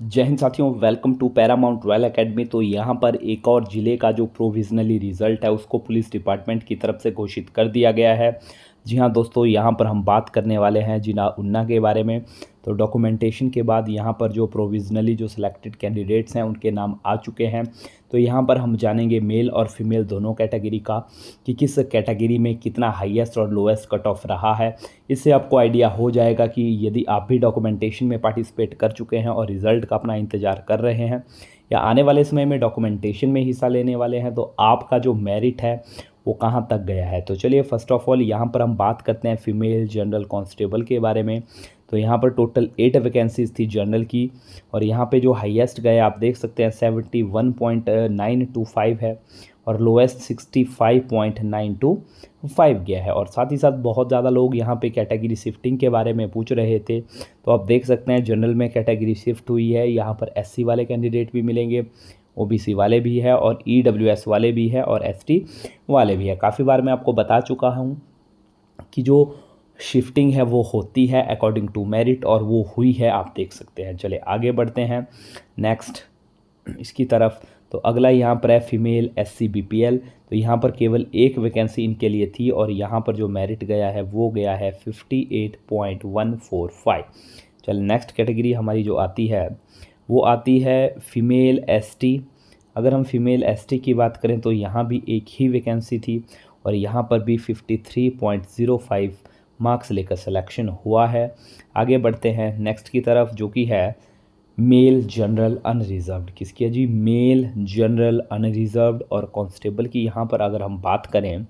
जय हिंद साथियों, welcome to paramount royal academy. तो यहाँ पर एक और ज़िले का जो प्रोविजनली रिज़ल्ट है उसको पुलिस डिपार्टमेंट की तरफ से घोषित कर दिया गया है। जी हाँ दोस्तों, यहाँ पर हम बात करने वाले हैं जिला उन्ना के बारे में। तो डॉक्यूमेंटेशन के बाद यहाँ पर जो प्रोविजनली जो सिलेक्टेड कैंडिडेट्स हैं उनके नाम आ चुके हैं। तो यहाँ पर हम जानेंगे मेल और फीमेल दोनों कैटेगरी का कि किस कैटेगरी में कितना हाईएस्ट और लोएस्ट कट ऑफ रहा है। इससे आपको आइडिया हो जाएगा कि यदि आप भी डॉक्यूमेंटेशन में पार्टिसिपेट कर चुके हैं और रिज़ल्ट का अपना इंतज़ार कर रहे हैं या आने वाले समय में डॉक्यूमेंटेशन में हिस्सा लेने वाले हैं, तो आपका जो मेरिट है वो कहाँ तक गया है। तो चलिए फर्स्ट ऑफ ऑल यहाँ पर हम बात करते हैं फीमेल जनरल कांस्टेबल के बारे में। तो यहाँ पर टोटल 8 वैकेंसीज़ थी जनरल की, और यहाँ पे जो हाईएस्ट गए आप देख सकते हैं 71.925 है और लोएस्ट 65.925 गया है। और साथ ही साथ बहुत ज़्यादा लोग यहाँ पे कैटेगरी शिफ्टिंग के बारे में पूछ रहे थे। तो आप देख सकते हैं जनरल में कैटेगरी शिफ्ट हुई है। यहाँ पर एससी वाले कैंडिडेट भी मिलेंगे, ओबीसी वाले भी है और ईडब्ल्यूएस वाले भी है और एसटी वाले भी है। काफ़ी बार मैं आपको बता चुका हूँ कि जो शिफ्टिंग है वो होती है अकॉर्डिंग टू मेरिट, और वो हुई है, आप देख सकते हैं। चले आगे बढ़ते हैं नेक्स्ट इसकी तरफ। तो अगला यहाँ पर है फीमेल एससी बीपीएल। तो यहाँ पर केवल एक वैकेंसी इनके लिए थी और यहाँ पर जो मेरिट गया है वो गया है 58.145। चल नेक्स्ट कैटेगरी हमारी जो आती है वो आती है फीमेल एसटी। अगर हम फीमेल एसटी की बात करें तो यहाँ भी एक ही वैकेंसी थी और यहाँ पर भी 53.05 मार्क्स लेकर सिलेक्शन हुआ है। आगे बढ़ते हैं नेक्स्ट की तरफ, जो कि है मेल जनरल अनरिजर्व्ड। किसकी है जी? मेल जनरल अनरिजर्व्ड और कांस्टेबल की। यहाँ पर अगर हम बात करें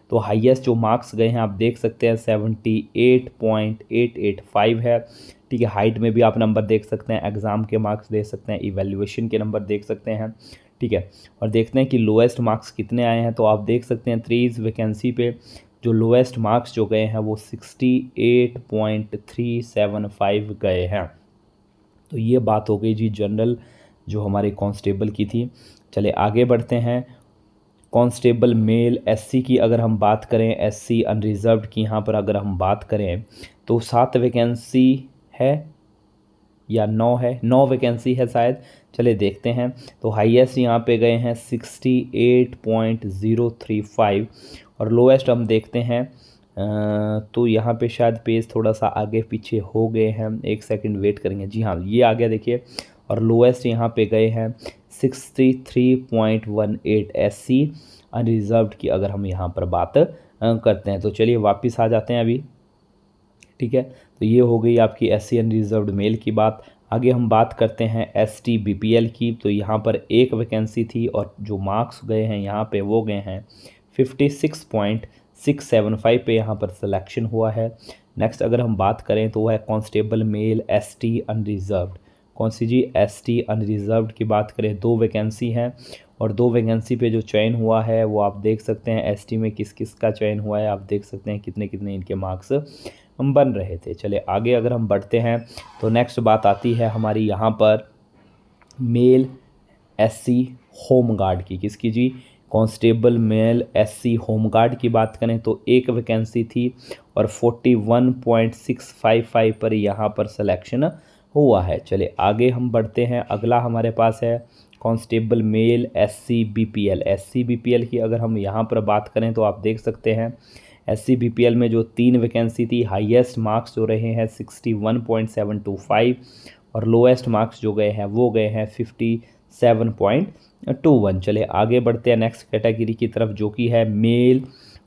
तो हाईएस्ट जो मार्क्स गए हैं आप देख सकते हैं 78.885 है। ठीक है, हाइट में भी आप नंबर देख सकते हैं, एग्ज़ाम के मार्क्स देख सकते हैं, इवैल्यूएशन के नंबर देख सकते हैं। ठीक है, और देखते हैं कि लोएस्ट मार्क्स कितने आए हैं। तो आप देख सकते हैं 3 वैकेंसी पे जो लोएस्ट मार्क्स जो गए हैं वो 68.375 गए हैं। तो ये बात हो गई जी जनरल जो हमारे कांस्टेबल की थी। चले आगे बढ़ते हैं कांस्टेबल मेल एससी की। अगर हम बात करें एससी अनरिजर्व्ड की, यहाँ पर अगर हम बात करें तो 7 वैकेंसी है या 9 है, 9 वैकेंसी है शायद। चले देखते हैं। तो हाईएस्ट यहाँ पे गए हैं 68.035 और लोएस्ट हम देखते हैं तो यहाँ पे शायद पेज थोड़ा सा आगे पीछे हो गए हैं, एक सेकंड वेट करेंगे। जी हाँ, ये आ गया देखिए। और लोएस्ट यहाँ पे गए हैं 63.18 एससी अनरिजर्व्ड की अगर हम यहाँ पर बात करते हैं। तो चलिए वापस आ जाते हैं अभी। ठीक है, तो ये हो गई आपकी एससी अनरिजर्व्ड मेल की बात। आगे हम बात करते हैं एसटी बीपीएल की। तो यहाँ पर एक वैकेंसी थी और जो मार्क्स गए हैं यहाँ पे वो गए हैं 56.675 पे यहाँ पर सिलेक्शन हुआ है। नेक्स्ट अगर हम बात करें तो वह है कांस्टेबल मेल एसटी अनरिजर्व्ड। कौन सी जी? एसटी अनरिजर्व्ड की बात करें 2 वैकेंसी हैं और 2 वैकेंसी पे जो चयन हुआ है वो आप देख सकते हैं। एसटी में किस किस का चयन हुआ है आप देख सकते हैं, कितने कितने इनके मार्क्स हम बन रहे थे। चले आगे अगर हम बढ़ते हैं तो नेक्स्ट बात आती है हमारी यहाँ पर मेल एससी होमगार्ड की। किसकी जी? कांस्टेबल मेल एससी होमगार्ड की बात करें तो एक वैकेंसी थी और 41.655 पर यहाँ पर सिलेक्शन हुआ है। चले आगे हम बढ़ते हैं। अगला हमारे पास है constable male SC BPL. SC BPL की अगर हम यहाँ पर बात करें तो आप देख सकते हैं एससी बीपीएल में जो 3 वैकेंसी थी, हाईएस्ट मार्क्स जो रहे हैं 61.725 और लोएस्ट मार्क्स जो गए हैं वो गए हैं 57.21। चले आगे बढ़ते हैं नेक्स्ट कैटेगरी की तरफ, जो कि है मेल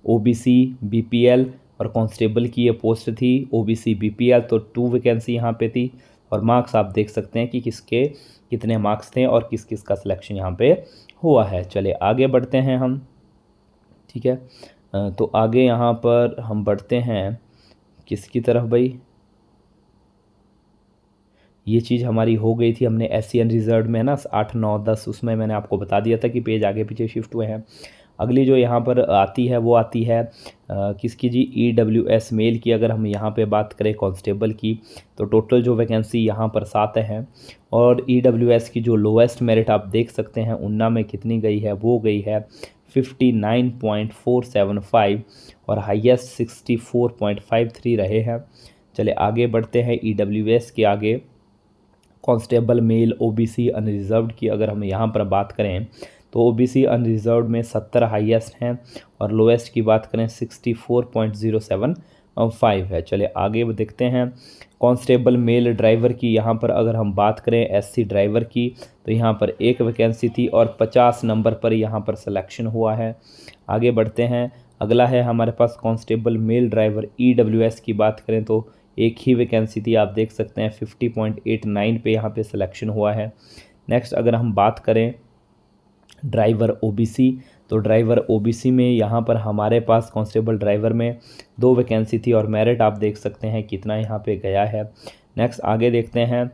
ओबीसी बीपीएल। और कांस्टेबल की ये पोस्ट थी ओबीसी बीपीएल। तो 2 वैकेंसी यहाँ पे थी और मार्क्स आप देख सकते हैं कि किसके कितने मार्क्स थे और किस किस का सिलेक्शन यहाँ पे हुआ है। चले आगे बढ़ते हैं हम। ठीक है, तो आगे यहाँ पर हम बढ़ते हैं किसकी तरफ भाई? ये चीज़ हमारी हो गई थी, हमने एससी अनरिजर्व्ड में है ना 8 9 10 उसमें मैंने आपको बता दिया था कि पेज आगे पीछे शिफ्ट हुए हैं। अगली जो यहाँ पर आती है वो आती है किसकी जी? ईडब्ल्यूएस मेल की। अगर हम यहाँ पे बात करें कांस्टेबल की तो टोटल जो वैकेंसी यहाँ पर 7 हैं और ईडब्ल्यूएस की जो लोएस्ट मेरिट आप देख सकते हैं उन्ना में कितनी गई है, वो गई है 59.475 और हाईएस्ट 64.53 रहे हैं। चले आगे बढ़ते हैं ईडब्ल्यूएस के आगे। कांस्टेबल मेल ओबीसी अनरिजर्व्ड की अगर हम यहाँ पर बात करें तो ओबीसी अनरिजर्व्ड में 70 हाईएस्ट हैं और लोएस्ट की बात करें 64.075 है। चलिए आगे देखते हैं कांस्टेबल मेल ड्राइवर की यहाँ पर अगर हम बात करें एससी ड्राइवर की तो यहाँ पर एक वैकेंसी थी और 50 नंबर पर यहाँ पर सिलेक्शन हुआ है। आगे बढ़ते हैं, अगला है हमारे पास कांस्टेबल मेल ड्राइवर ईडब्ल्यूएस की बात करें तो एक ही वैकेंसी थी, आप देख सकते हैं 50.89 पे यहाँ पे सिलेक्शन हुआ है। नेक्स्ट अगर हम बात करें ड्राइवर ओबीसी तो ड्राइवर ओबीसी में यहाँ पर हमारे पास कांस्टेबल ड्राइवर में 2 वैकेंसी थी और मेरिट आप देख सकते हैं कितना यहाँ पे गया है। नेक्स्ट आगे देखते हैं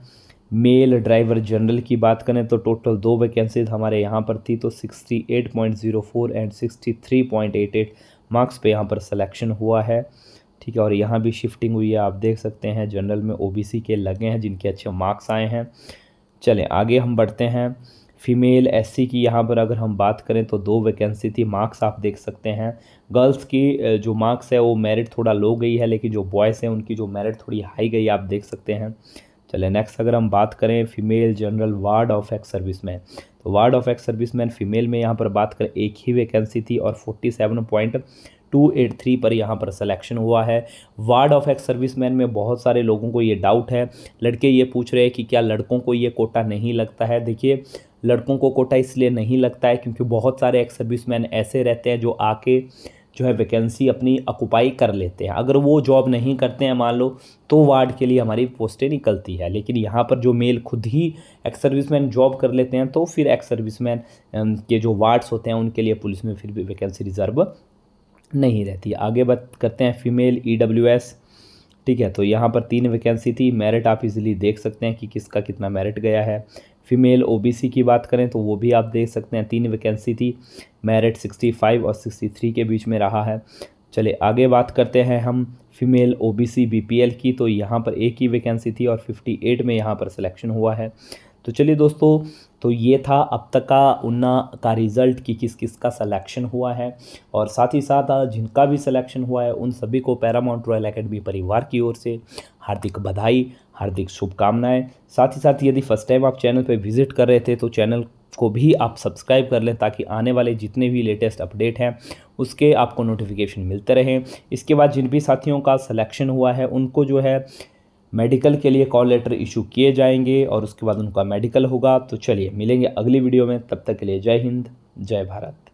मेल ड्राइवर जनरल की बात करें तो टोटल 2 वैकेंसीज हमारे यहाँ पर थी, तो 68.04 एंड 63.88 मार्क्स पे यहाँ पर सिलेक्शन हुआ है। ठीक है, और यहाँ भी शिफ्टिंग हुई है, आप देख सकते हैं जनरल में ओबीसी के लगे हैं जिनके अच्छे मार्क्स आए हैं। चलें आगे हम बढ़ते हैं, फीमेल एससी की यहाँ पर अगर हम बात करें तो 2 वैकेंसी थी, मार्क्स आप देख सकते हैं। गर्ल्स की जो मार्क्स है वो मेरिट थोड़ा लो गई है, लेकिन जो बॉयज़ हैं उनकी जो मेरिट थोड़ी हाई गई आप देख सकते हैं। चले नेक्स्ट अगर हम बात करें female general ward of ex serviceman तो ward of ex serviceman female में यहाँ पर बात करें एक ही वैकेंसी थी और 47.283 पर यहाँ पर सिलेक्शन हुआ है। वार्ड ऑफ एक्स सर्विसमैन में बहुत सारे लोगों को ये डाउट है, लड़के ये पूछ रहे हैं कि क्या लड़कों को ये कोटा नहीं लगता है। देखिए लड़कों को कोटा इसलिए नहीं लगता है क्योंकि बहुत सारे एक्स सर्विसमैन ऐसे रहते हैं जो आके जो है वैकेंसी अपनी ऑक्यूपाई कर लेते हैं। अगर वो जॉब नहीं करते हैं मान लो तो वार्ड के लिए हमारी पोस्टें निकलती है, लेकिन यहाँ पर जो मेल खुद ही एक्स सर्विसमैन जॉब कर लेते हैं तो फिर एक्स सर्विसमैन के जो वार्ड्स होते हैं उनके लिए पुलिस में फिर भी वैकेंसी रिजर्व नहीं रहती। आगे बात करते हैं फीमेल ईडब्ल्यूएस। ठीक है, तो यहाँ पर 3 वैकेंसी थी, मेरिट आप इजीली देख सकते हैं कि किसका कितना मेरिट गया है। फीमेल ओबीसी की बात करें तो वो भी आप देख सकते हैं 3 वैकेंसी थी, मेरिट 65 और 63 के बीच में रहा है। चले आगे बात करते हैं हम फीमेल ओबीसी बीपीएल की, तो यहाँ पर एक ही वैकेंसी थी और 58 में यहाँ पर सिलेक्शन हुआ है। तो चलिए दोस्तों, तो ये था अब तक का उन्ना का रिज़ल्ट कि किस किस का सिलेक्शन हुआ है, और साथ ही साथ जिनका भी सिलेक्शन हुआ है उन सभी को पैरामाउंट रॉयल एकेडमी परिवार की ओर से हार्दिक बधाई, हार्दिक शुभकामनाएं। साथ ही साथ यदि फर्स्ट टाइम आप चैनल पर विजिट कर रहे थे तो चैनल को भी आप सब्सक्राइब कर लें ताकि आने वाले जितने भी लेटेस्ट अपडेट हैं उसके आपको नोटिफिकेशन मिलते रहें। इसके बाद जिन भी साथियों का सिलेक्शन हुआ है उनको जो है मेडिकल के लिए कॉल लेटर इशू किए जाएंगे और उसके बाद उनका मेडिकल होगा। तो चलिए मिलेंगे अगली वीडियो में, तब तक के लिए जय हिंद, जय भारत।